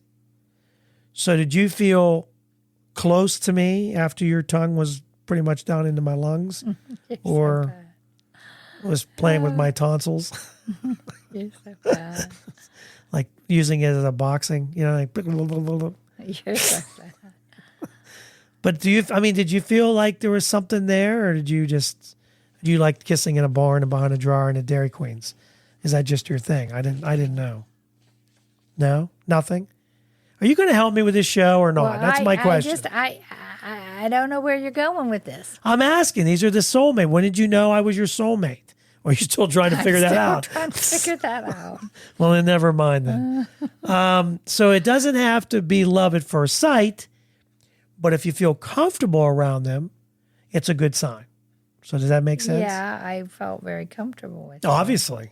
So did you feel close to me after your tongue was pretty much down into my lungs? Or was playing with my tonsils? You're so bad. Like using it as a boxing, like. You're so bad. But did you feel like there was something there, or did you like kissing in a bar and behind a drawer and at Dairy Queen's? Is that just your thing? I didn't know. No? Nothing? Are you going to help me with this show or not? Well, That's my question. I don't know where you're going with this. I'm asking. These are the soulmate. When did you know I was your soulmate? Or are you still trying to figure that out? Trying to figure that out. Well, then never mind then. So it doesn't have to be love at first sight, but if you feel comfortable around them, it's a good sign. So does that make sense? Yeah, I felt very comfortable with it. Obviously.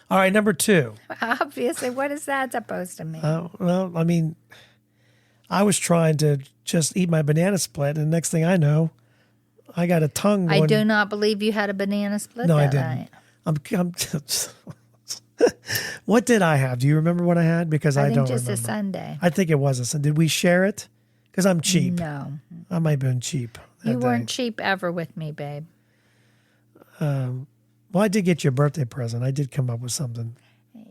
All right, number 2. Obviously. What is that supposed to mean? Well, I mean, I was trying to just eat my banana split, and the next thing I know, I got a tongue going. I do not believe you had a banana split No, that I didn't. night. What did I have? Do you remember what I had? Because I don't remember. I think just a Sunday. I think it was a Sunday. Did we share it? Because I'm cheap. No. I might have been cheap. You weren't cheap ever with me, babe. Well, I did get you a birthday present. I did come up with something.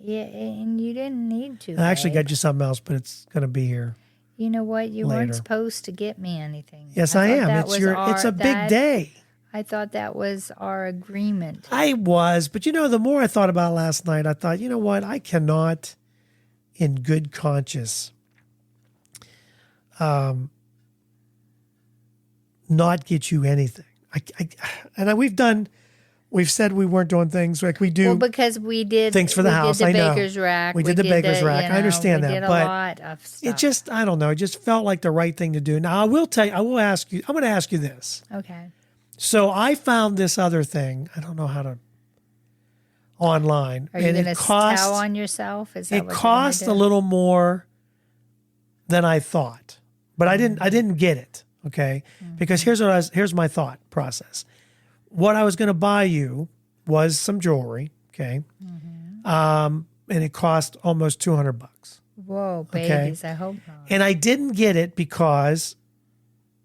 Yeah, and you didn't need to. I actually babe. got you something else, but it's going to be here. You know what? You later. weren't supposed to get me anything. Yes, I am. It's a big day. I thought that was our agreement. I was, but the more I thought about it last night, I thought, you know what? I cannot, in good conscience, not get you anything. We've said we weren't doing things like we do. Well, because we did things for the house. I know. Baker's rack. We did the baker's rack. I understand that, did but a lot of stuff. I don't know. It just felt like the right thing to do. Now I will tell you. I will ask you. I'm going to ask you this. Okay. So I found this other thing. I don't know how to. Online. Are you going to tell on yourself? Is that it cost a little more than I thought, but I didn't get it. Okay, because here's my thought process. What I was going to buy you was some jewelry. Okay, and it cost almost $200. Whoa, babies! Okay? I hope not. And I didn't get it because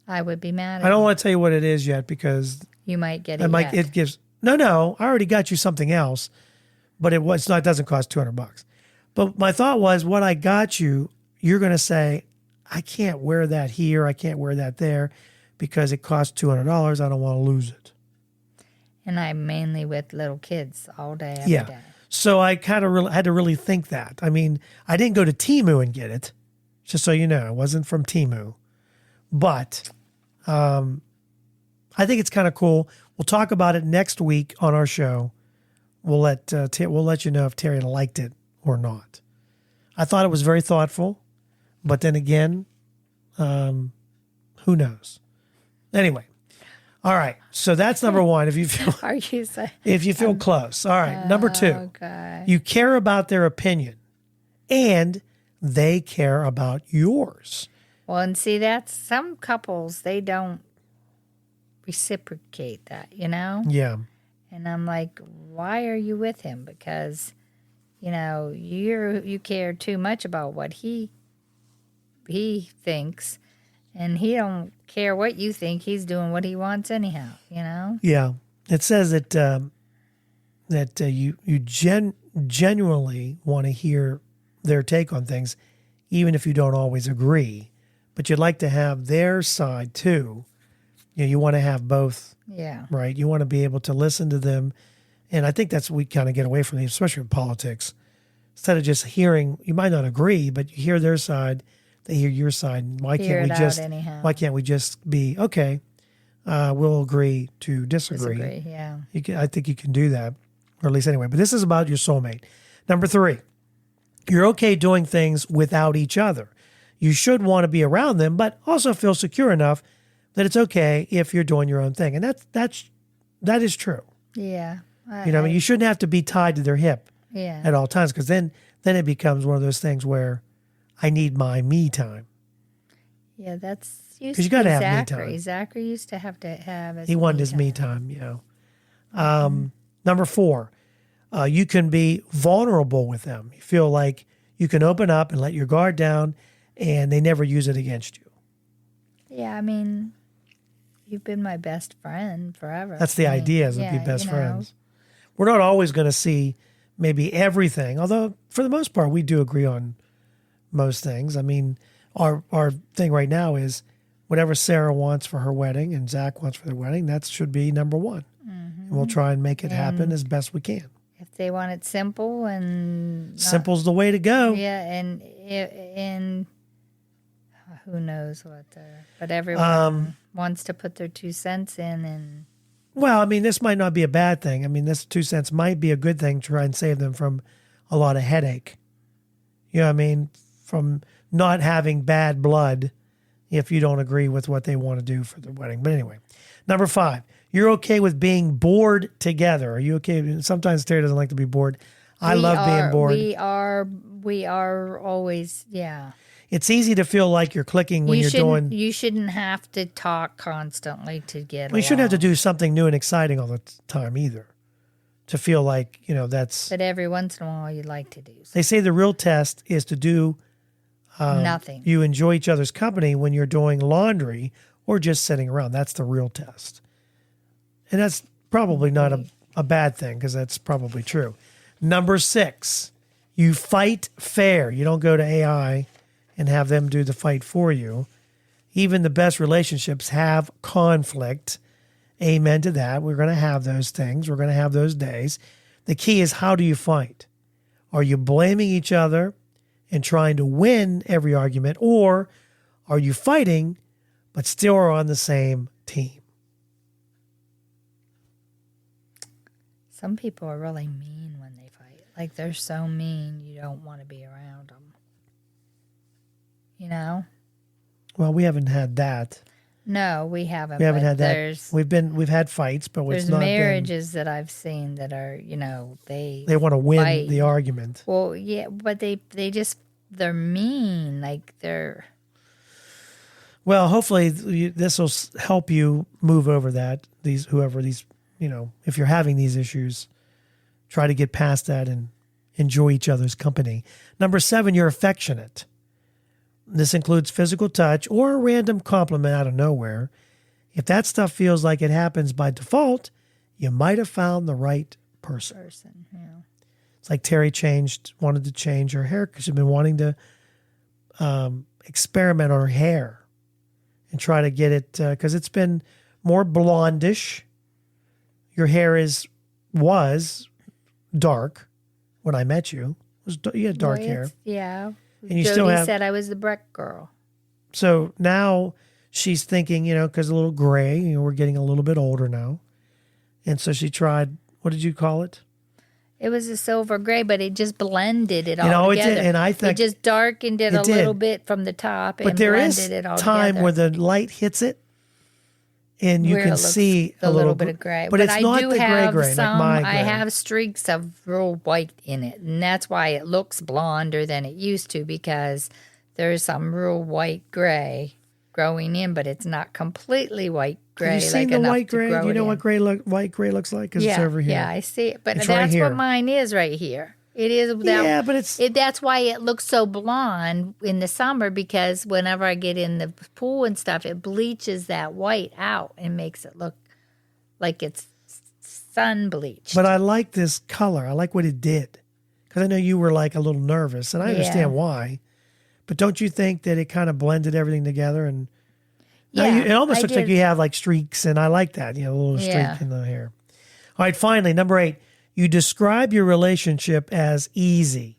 I would be mad at I don't want to tell you what it is yet because you might get it. It gives no. I already got you something else, but it doesn't cost $200. But my thought was, what I got you, you're going to say, I can't wear that here. I can't wear that there because it costs $200. I don't want to lose it. And I'm mainly with little kids all day, every day. So I kind of had to really think that. I mean, I didn't go to Temu and get it, just so you know. It wasn't from Temu. But I think it's kind of cool. We'll talk about it next week on our show. We'll let you know if Terry liked it or not. I thought it was very thoughtful, but then again, who knows? Anyway, all right. So that's number one. If you feel if you feel close, all right. Number two, you care about their opinion, and they care about yours. Well, and see, that's some couples, they don't reciprocate that, you know? Yeah. And I'm like, why are you with him? Because, you know, you care too much about what he thinks, and he don't care what you think. He's doing what he wants anyhow, you know? Yeah. It says that you genuinely want to hear their take on things, even if you don't always agree. But you'd like to have their side too. You want to have both. Yeah. Right? You want to be able to listen to them. And I think that's what we kind of get away from, especially in politics. Instead of just hearing, you might not agree, but you hear their side, they hear your side. Why can't we just be, okay, we'll agree to disagree. Yeah. I think you can do that, or at least anyway. But this is about your soulmate. Number 3, you're okay doing things without each other. You should want to be around them, but also feel secure enough that it's okay if you're doing your own thing. And that is true. Yeah. You shouldn't have to be tied to their hip yeah. at all times, because then it becomes one of those things where I need my me time. Yeah, that's because you got to have me time. Zachary used to have his he wanted his me time, Number 4, you can be vulnerable with them. You feel like you can open up and let your guard down, and they never use it against you. Yeah, I mean, you've been my best friend forever. That's the idea, is to be best friends. We're not always going to see maybe everything, although for the most part, we do agree on most things. I mean, our thing right now is whatever Sarah wants for her wedding and Zach wants for their wedding, that should be number 1. Mm-hmm. And we'll try and make it happen as best we can. If they want it simple and... Simple's the way to go. Yeah, and who knows what, but everyone wants to put their 2 cents in. And well, I mean, this might not be a bad thing. I mean, this 2 cents might be a good thing to try and save them from a lot of headache. You know what I mean? From not having bad blood if you don't agree with what they want to do for the wedding. But anyway, number 5, you're okay with being bored together. Are you okay? Sometimes Terry doesn't like to be bored. I love being bored. We are always, yeah. It's easy to feel like you're clicking when you're doing... You shouldn't have to talk constantly to get along. You shouldn't have to do something new and exciting all the time either to feel like, that's... But every once in a while you'd like to do something. They say the real test is to do... nothing. You enjoy each other's company when you're doing laundry or just sitting around. That's the real test. And that's probably not a bad thing, because that's probably true. Number 6, you fight fair. You don't go to AI and have them do the fight for you. Even the best relationships have conflict. Amen to that. We're going to have those things. We're going to have those days. The key is, how do you fight? Are you blaming each other and trying to win every argument, or are you fighting but still are on the same team? Some people are really mean when they fight. Like, they're so mean you don't want to be around them. Well, we haven't had that. No, we haven't. We haven't had that. We've had fights, but it's not marriages that I've seen that are, they want to win fight. The argument. Well, yeah, but they're mean. Like, they're... Well, hopefully this will help you move over that. If you're having these issues, try to get past that and enjoy each other's company. Number 7, you're affectionate. This includes physical touch or a random compliment out of nowhere. If that stuff feels like it happens by default, you might have found the right person. Yeah. It's like Terry wanted to change her hair because she's been wanting to experiment on her hair and try to get it, because it's been more blondish. Your hair was dark when I met you. You had dark hair. Yeah. And you Jody still have... said I was the Breck girl. So now she's thinking, because a little gray, we're getting a little bit older now. And so she tried, what did you call it? It was a silver gray, but it just blended it all It together. did, and I think it just darkened it a did. little bit from the top and But there blended is it all time together. where the light hits it, and you Where can it looks see a little bit of gray. But it's I not do the have gray some, like my I gray. have streaks of real white in it, and that's why it looks blonder than it used to, because there's some real white gray growing in, but it's not completely white gray. Have you seen like the enough white to gray? grow Do you it know in. what white gray looks like? Because it's over here. Yeah, I see it. But It's right that's here. what mine is right here. It is. That, Yeah, but it's... that's why it looks so blonde in the summer, because whenever I get in the pool and stuff, it bleaches that white out and makes it look like it's sun bleached. But I like this color. I like what it did. Because I know you were like a little nervous, and I understand why. But don't you think that it kind of blended everything together? And now it almost looks like you have like streaks, and I like that, a little streak in the hair. All right, finally, number 8. You describe your relationship as easy.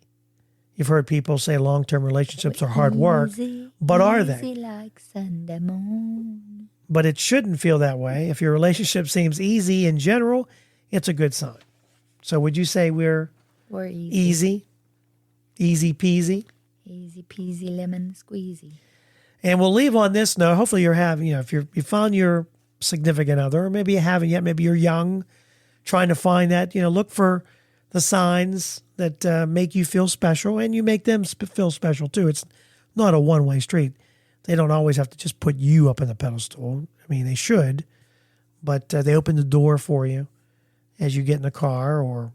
You've heard people say long-term relationships are hard work, but are they? Easy like Sunday morning. But it shouldn't feel that way. If your relationship seems easy in general, it's a good sign. So would you say we're easy? Easy peasy? Easy peasy lemon squeezy. And we'll leave on this note. Hopefully you're having, if you found your significant other, or maybe you haven't yet, maybe you're young, trying to find that, look for the signs that make you feel special, and you make them feel special too. It's not a one-way street. They don't always have to just put you up on the pedestal. I mean, they should, but they open the door for you as you get in the car or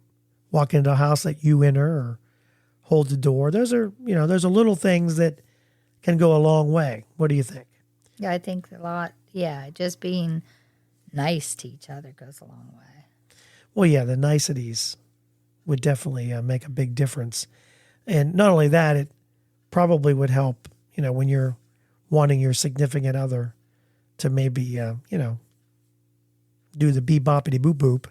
walk into a house that you enter or hold the door. Those are, those are little things that can go a long way. What do you think? Yeah, I think a lot. Yeah, just being nice to each other goes a long way. Well, yeah, the niceties would definitely make a big difference. And not only that, it probably would help, when you're wanting your significant other to maybe, do the beboppity boop boop.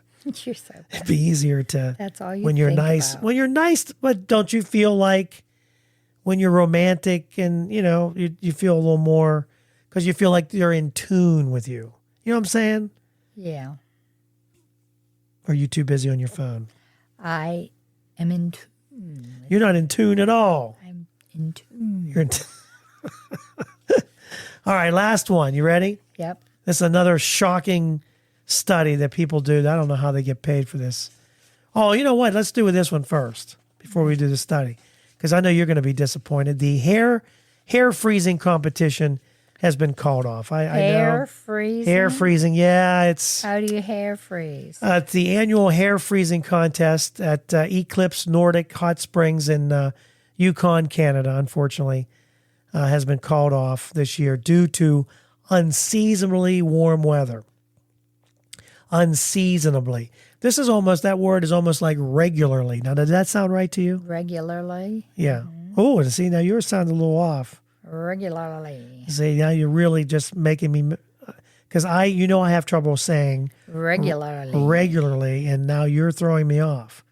You're so bad. It'd be easier to, that's all you when you're think nice, about. when you're nice, but don't you feel like when you're romantic and, you feel a little more, because you feel like they're in tune with you. You know what I'm saying? Yeah. Or are you too busy on your phone? I am in tune. You're not in tune at all. I'm in tune. You're in All right, last one. You ready? Yep. This is another shocking study that people do. I don't know how they get paid for this. Oh, you know what? Let's do this one first before we do the study, because I know you're going to be disappointed. The hair freezing competition has been called off. I know. Hair freezing? Hair freezing. Yeah, it's... How do you hair freeze? It's the annual hair freezing contest at Eclipse Nordic Hot Springs in Yukon, Canada, unfortunately, has been called off this year due to unseasonably warm weather. Unseasonably. That word is almost like regularly. Now, does that sound right to you? Regularly? Yeah. Oh, see, now yours sounds a little off. Regularly. See, now you're really just making me... Because I have trouble saying regularly, and now you're throwing me off.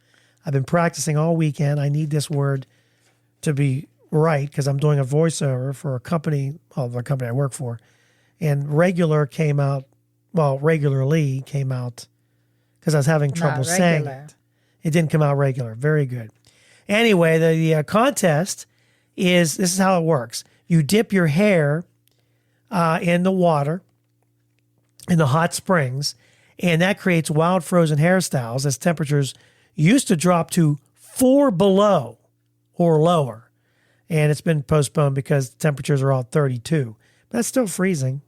I've been practicing all weekend. I need this word to be right because I'm doing a voiceover for a company, the company I work for, and regularly came out because I was having trouble saying it. It didn't come out regular. Very good. Anyway, the contest this is how it works. You dip your hair in the water, in the hot springs, and that creates wild frozen hairstyles as temperatures used to drop to 4 below or lower. And it's been postponed because temperatures are all 32. But that's still freezing.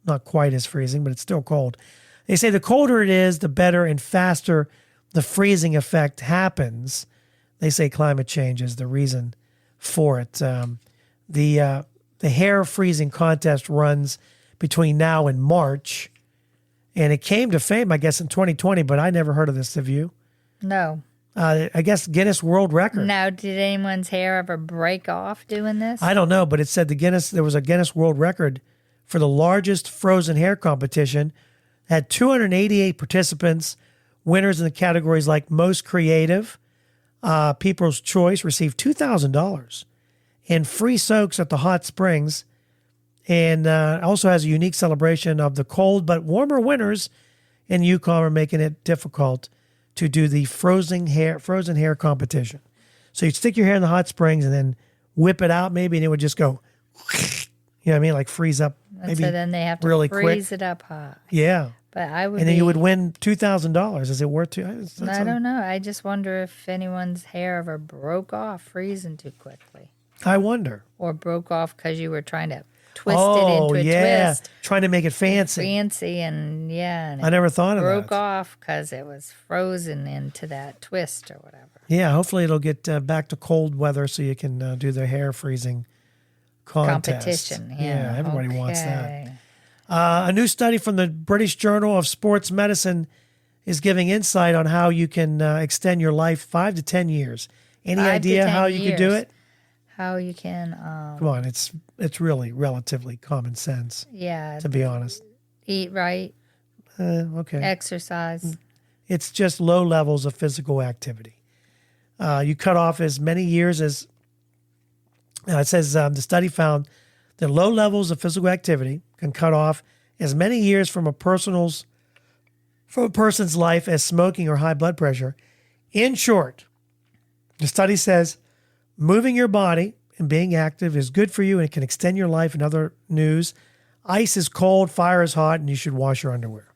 Not quite as freezing, but it's still cold. They say the colder it is, the better and faster the freezing effect happens. They say climate change is the reason for it. The hair freezing contest runs between now and March. And it came to fame, I guess, in 2020, but I never heard of this. Have you? No. I guess Guinness World Record. Now, did anyone's hair ever break off doing this? I don't know, but it said there was a Guinness World Record for the largest frozen hair competition. Had 288 participants. Winners in the categories like Most Creative, People's Choice received $2,000 and free soaks at the hot springs. And also has a unique celebration of the cold but warmer winters in Yukon are making it difficult to do the frozen hair competition. So you'd stick your hair in the hot springs and then whip it out maybe, and it would just go, you know what I mean? Like freeze up. Maybe so then they have to really freeze quick. it up hot. Yeah. But I would And then you would win $2,000. Is it worth it? I don't know. I just wonder if anyone's hair ever broke off freezing too quickly. I wonder. Or broke off because you were trying to twist it into a twist. Trying to make it fancy. And I never thought of that. Broke off because it was frozen into that twist or whatever. Yeah, hopefully it'll get back to cold weather so you can do the hair freezing contest. Competition. Yeah, everybody wants that. A new study from the British Journal of Sports Medicine is giving insight on how you can extend your life 5 to 10 years. Any idea how you could do it? How you can... Come on, it's really relatively common sense. Yeah. To be honest. Eat right. Okay. Exercise. It's just low levels of physical activity. You cut off as many years as... it says the study found that low levels of physical activity can cut off as many years from a person's life as smoking or high blood pressure. In short, the study says moving your body and being active is good for you and it can extend your life. In other news, ice is cold, fire is hot, and you should wash your underwear.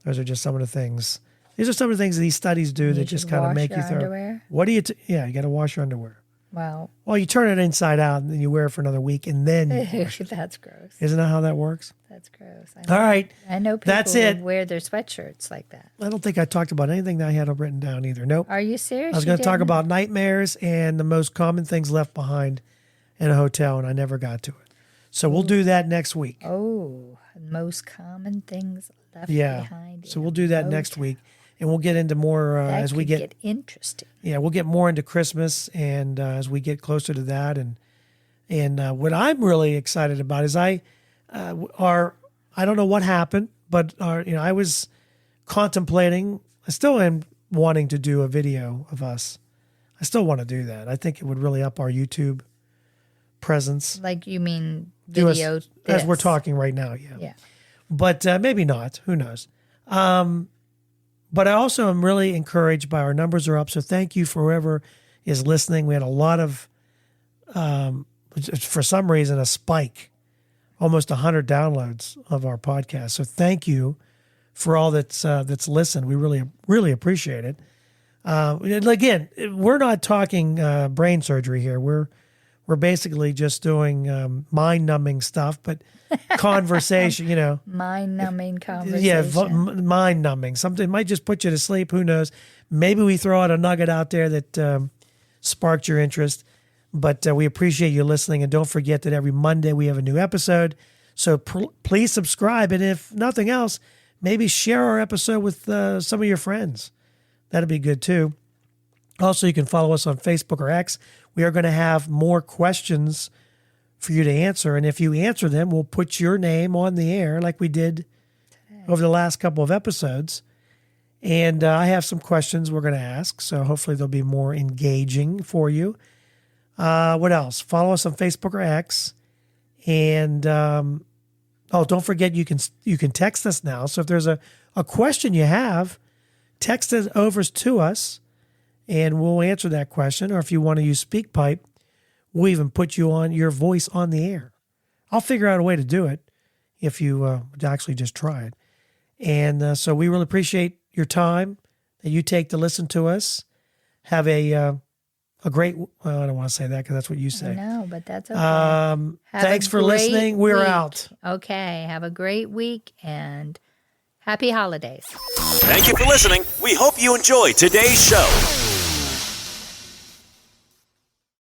Those are just some of the things. These are some of the things that these studies do that just kind of make you think. What do you? Yeah, you got to wash your underwear. Well, you turn it inside out and then you wear it for another week and then you wash it. That's gross. Isn't that how that works? That's gross. All right. I know people That's it. who wear their sweatshirts like that. I don't think I talked about anything that I had written down either. Nope. Are you serious? I was going to talk about nightmares and the most common things left behind in a hotel, and I never got to it. So we'll do that next week. Oh, most common things left behind. So we'll do that next week. And we'll get into more as we get interesting. Yeah, we'll get more into Christmas, and as we get closer to that, and what I'm really excited about is I don't know what happened, but I was contemplating. I still am wanting to do a video of us. I still want to do that. I think it would really up our YouTube presence. Like you mean video as we're talking right now? Yeah. Yeah. But maybe not. Who knows? But I also am really encouraged by our numbers are up. So thank you for whoever is listening. We had a lot of, for some reason, a spike, almost 100 downloads of our podcast. So thank you for all that's listened. We really, really appreciate it. Again, we're not talking brain surgery here. We're basically just doing mind-numbing stuff, but conversation, mind-numbing conversation. Yeah, mind-numbing. Something might just put you to sleep. Who knows? Maybe we throw out a nugget out there that sparked your interest. But we appreciate you listening. And don't forget that every Monday we have a new episode. So please subscribe. And if nothing else, maybe share our episode with some of your friends. That'd be good too. Also, you can follow us on Facebook or X. We are going to have more questions for you to answer. And if you answer them, we'll put your name on the air like we did over the last couple of episodes. And I have some questions we're going to ask. So hopefully they'll be more engaging for you. What else? Follow us on Facebook or X. And don't forget you can text us now. So if there's a question you have, text it over to us. And we'll answer that question. Or if you want to use SpeakPipe, we'll even put your voice on the air. I'll figure out a way to do it if you actually just try it. And so we really appreciate your time that you take to listen to us. Have a great, I don't want to say that because that's what you say. No, but that's okay. Thanks for listening. We're out. Okay. Have a great week and happy holidays. Thank you for listening. We hope you enjoyed today's show.